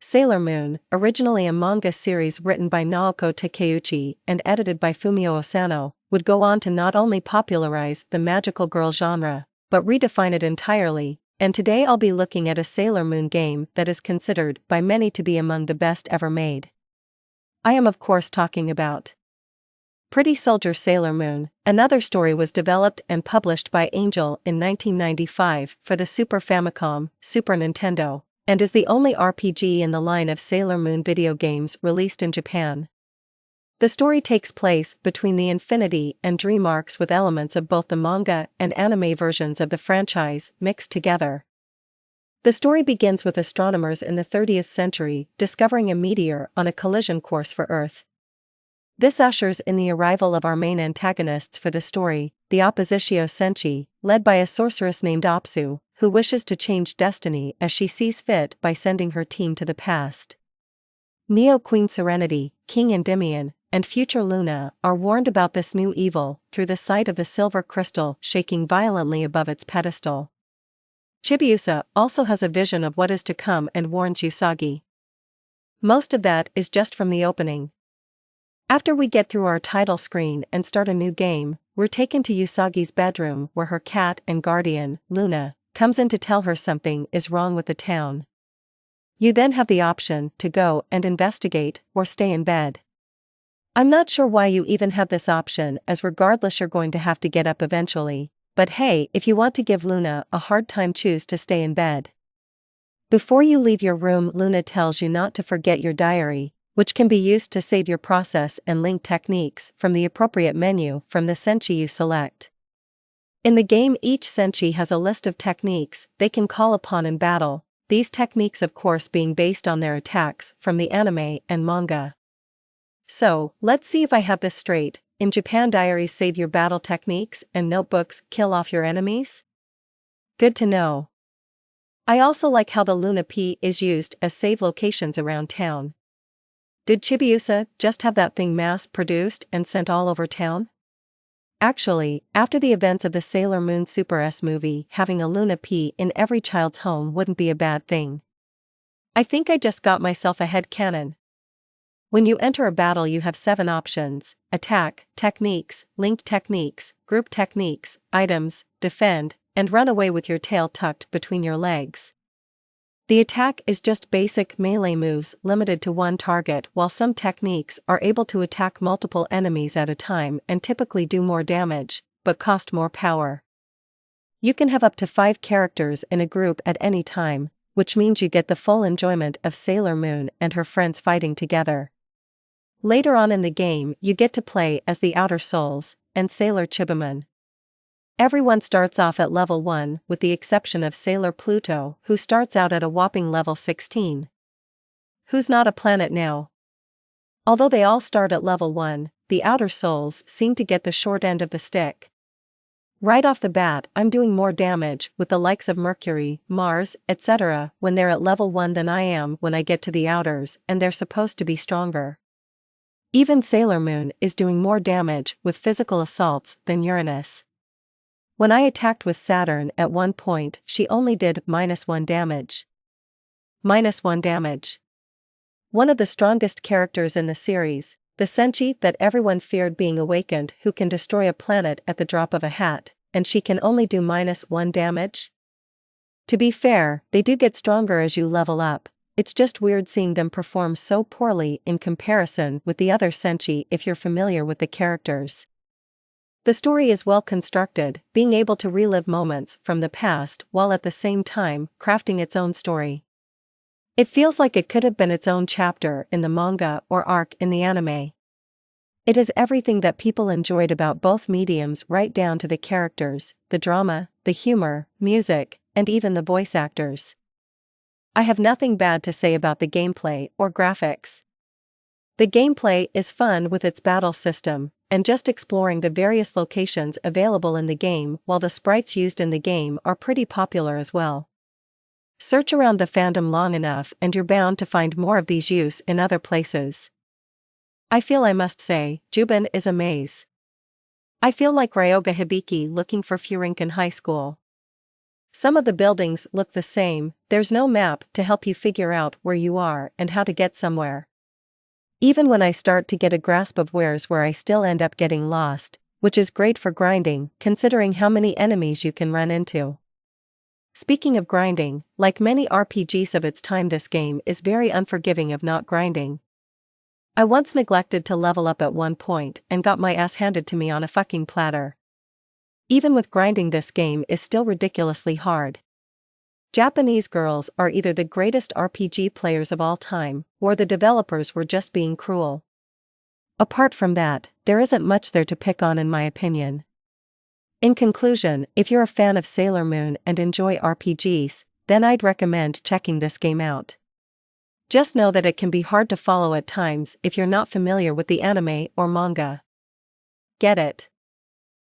Sailor Moon, originally a manga series written by Naoko Takeuchi and edited by Fumio Osano, would go on to not only popularize the magical girl genre, but redefine it entirely, and today I'll be looking at a Sailor Moon game that is considered by many to be among the best ever made. I am of course talking about Pretty Soldier Sailor Moon. Another story was developed and published by Angel in 1995 for the Super Famicom, Super Nintendo, and is the only RPG in the line of Sailor Moon video games released in Japan. The story takes place between the Infinity and Dream arcs with elements of both the manga and anime versions of the franchise mixed together. The story begins with astronomers in the 30th century discovering a meteor on a collision course for Earth. This ushers in the arrival of our main antagonists for the story, the Oppositio Senshi, led by a sorceress named Apsu, who wishes to change destiny as she sees fit by sending her team to the past. Neo Queen Serenity, King Endymion, and future Luna are warned about this new evil through the sight of the silver crystal shaking violently above its pedestal. Chibiusa also has a vision of what is to come and warns Usagi. Most of that is just from the opening. After we get through our title screen and start a new game, we're taken to Usagi's bedroom where her cat and guardian, Luna, comes in to tell her something is wrong with the town. You then have the option to go and investigate or stay in bed. I'm not sure why you even have this option, as regardless you're going to have to get up eventually, but hey, if you want to give Luna a hard time, choose to stay in bed. Before you leave your room, Luna tells you not to forget your diary, which can be used to save your process and link techniques from the appropriate menu from the senshi you select. In the game, each senshi has a list of techniques they can call upon in battle, these techniques of course being based on their attacks from the anime and manga. So, let's see if I have this straight. In Japan, diaries save your battle techniques and notebooks kill off your enemies? Good to know. I also like how the Luna P is used as save locations around town. Did Chibiusa just have that thing mass-produced and sent all over town? Actually, after the events of the Sailor Moon Super S movie, having a Luna P in every child's home wouldn't be a bad thing. I think I just got myself a headcanon. When you enter a battle, you have 7 options: attack, techniques, linked techniques, group techniques, items, defend, and run away with your tail tucked between your legs. The attack is just basic melee moves limited to one target, while some techniques are able to attack multiple enemies at a time and typically do more damage, but cost more power. You can have up to 5 characters in a group at any time, which means you get the full enjoyment of Sailor Moon and her friends fighting together. Later on in the game, you get to play as the Outer Souls and Sailor Chibamon. Everyone starts off at level 1 with the exception of Sailor Pluto, who starts out at a whopping level 16. Who's not a planet now? Although they all start at level 1, the Outer Souls seem to get the short end of the stick. Right off the bat, I'm doing more damage with the likes of Mercury, Mars, etc. when they're at level 1 than I am when I get to the Outers, and they're supposed to be stronger. Even Sailor Moon is doing more damage with physical assaults than Uranus. When I attacked with Saturn at one point, she only did -1 damage. -1 damage. One of the strongest characters in the series, the senshi that everyone feared being awakened, who can destroy a planet at the drop of a hat, and she can only do -1 damage? To be fair, they do get stronger as you level up. It's just weird seeing them perform so poorly in comparison with the other senshi if you're familiar with the characters. The story is well constructed, being able to relive moments from the past while at the same time crafting its own story. It feels like it could have been its own chapter in the manga or arc in the anime. It is everything that people enjoyed about both mediums, right down to the characters, the drama, the humor, music, and even the voice actors. I have nothing bad to say about the gameplay or graphics. The gameplay is fun with its battle system, and just exploring the various locations available in the game, while the sprites used in the game are pretty popular as well. Search around the fandom long enough and you're bound to find more of these use in other places. I feel I must say, Juban is a maze. I feel like Ryoga Hibiki looking for Furinkan High School. Some of the buildings look the same, there's no map to help you figure out where you are and how to get somewhere. Even when I start to get a grasp of where I still end up getting lost, which is great for grinding, considering how many enemies you can run into. Speaking of grinding, like many RPGs of its time, this game is very unforgiving of not grinding. I once neglected to level up at one point and got my ass handed to me on a fucking platter. Even with grinding, this game is still ridiculously hard. Japanese girls are either the greatest RPG players of all time, or the developers were just being cruel. Apart from that, there isn't much there to pick on in my opinion. In conclusion, if you're a fan of Sailor Moon and enjoy RPGs, then I'd recommend checking this game out. Just know that it can be hard to follow at times if you're not familiar with the anime or manga. Get it?